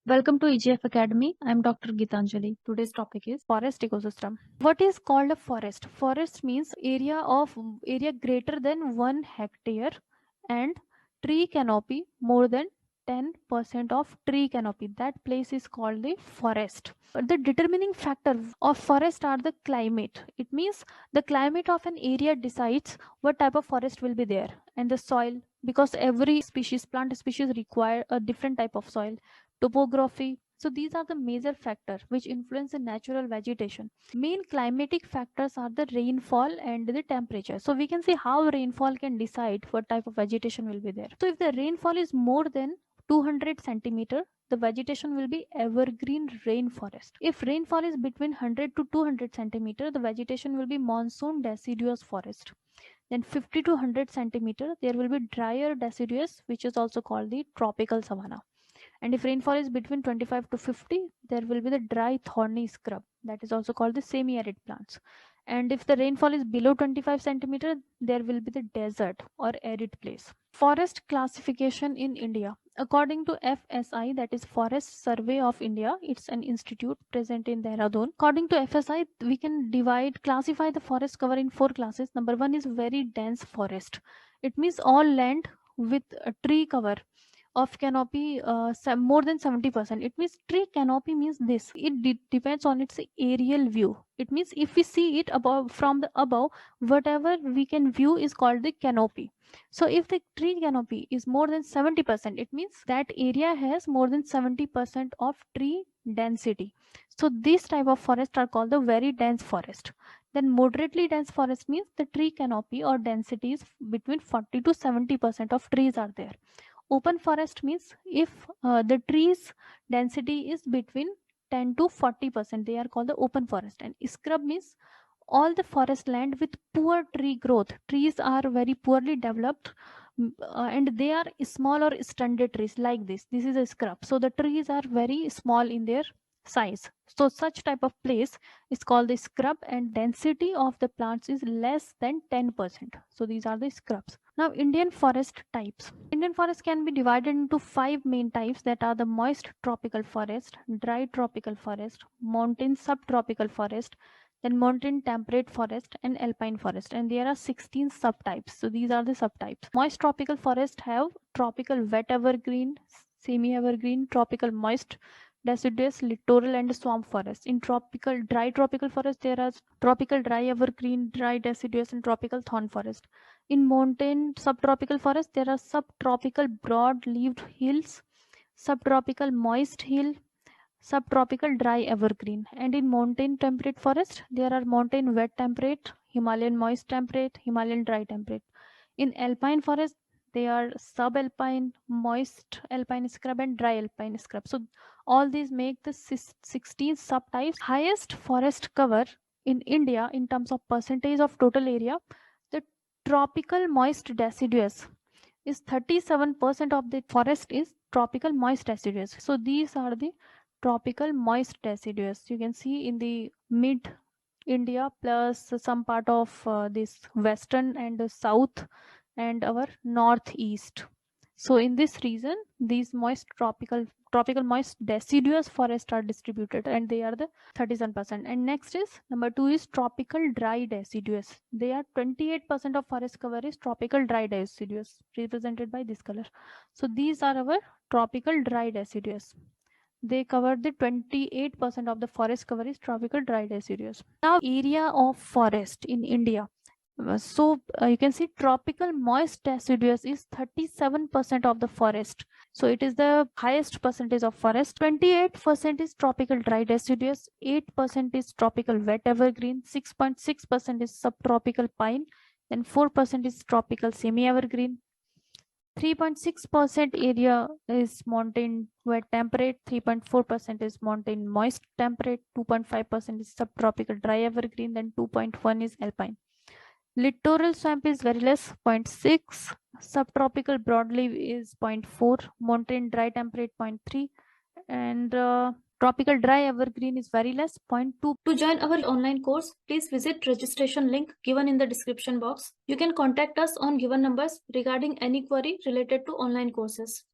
Welcome to EGF Academy. I am Dr. Gitanjali. Today's topic is forest ecosystem. What is called a forest? Forest means area greater than 1 hectare and tree canopy more than 10% of tree canopy. That place is called the forest. The determining factor of forest are the climate. It means the climate of an area decides what type of forest will be there, and the soil, because every plant species require a different type of soil, topography. So these are the major factors which influence the natural vegetation. Main climatic factors are the rainfall and the temperature. So we can see how rainfall can decide what type of vegetation will be there. So if the rainfall is more than 200 centimeter, the vegetation will be evergreen rainforest. If rainfall is between 100 to 200 centimeter, the vegetation will be monsoon deciduous forest. Then 50 to 100 centimeter, there will be drier deciduous, which is also called the tropical savanna. And if rainfall is between 25 to 50, there will be the dry thorny scrub, that is also called the semi-arid plants. And if the rainfall is below 25 centimeter, there will be the desert or arid place. Forest classification in India. According to FSI, that is Forest Survey of India, it's an institute present in Dehradun. According to FSI, we can classify the forest cover in 4 classes. Number 1 is very dense forest. It means all land with a tree cover of canopy more than 70%. It means tree canopy means this, it depends on its aerial view. It means if we see it from the above, whatever we can view is called the canopy. So if the tree canopy is more than 70%, it means that area has more than 70% of tree density. So this type of forest are called the very dense forest. Then moderately dense forest means the tree canopy or density is between 40 to 70% of trees are there. Open forest means if the trees density is between 10 to 40%, they are called the open forest. And scrub means all the forest land with poor tree growth. Trees are very poorly developed, and they are small or stunted trees like this. This is a scrub. So the trees are very small in their size. So such type of place is called the scrub, and density of the plants is less than 10%. So these are the scrubs. Now Indian forest types. Indian forest can be divided into 5 main types, that are the moist tropical forest, dry tropical forest, mountain subtropical forest, then mountain temperate forest and alpine forest, and there are 16 subtypes. So these are the subtypes. Moist tropical forest have tropical wet evergreen, semi-evergreen, tropical moist deciduous, littoral and swamp forest. In dry tropical forest, there are tropical dry evergreen, dry deciduous and tropical thorn forest. In mountain subtropical forest, there are subtropical broad-leaved hills, subtropical moist hill, subtropical dry evergreen. And in mountain temperate forest, there are mountain wet temperate, Himalayan moist temperate, Himalayan dry temperate. In alpine forest, they are subalpine, moist alpine scrub and dry alpine scrub. So all these make the 16 subtypes. Highest forest cover in India in terms of percentage of total area, the tropical moist deciduous is 37% of the forest is tropical moist deciduous. So these are the tropical moist deciduous. You can see in the mid India plus some part of this western and south and our northeast. So in this region, these tropical moist deciduous forests are distributed, and they are the 37%. And next is number 2 is tropical dry deciduous. They are 28% of forest cover is tropical dry deciduous, represented by this color. So these are our tropical dry deciduous. They cover the 28% of the forest cover is tropical dry deciduous. Now area of forest in India. So you can see tropical moist deciduous is 37% of the forest. So it is the highest percentage of forest. 28% is tropical dry deciduous, 8% is tropical wet evergreen, 6.6% is subtropical pine, then 4% is tropical semi-evergreen, 3.6% area is mountain wet temperate, 3.4% is mountain moist temperate, 2.5% is subtropical dry evergreen, then 2.1 is alpine. Littoral swamp is very less, 0.6, subtropical broadleaf is 0.4, mountain dry temperate 0.3, and tropical dry evergreen is very less, 0.2. To join our online course, please visit registration link given in the description box. You can contact us on given numbers regarding any query related to online courses.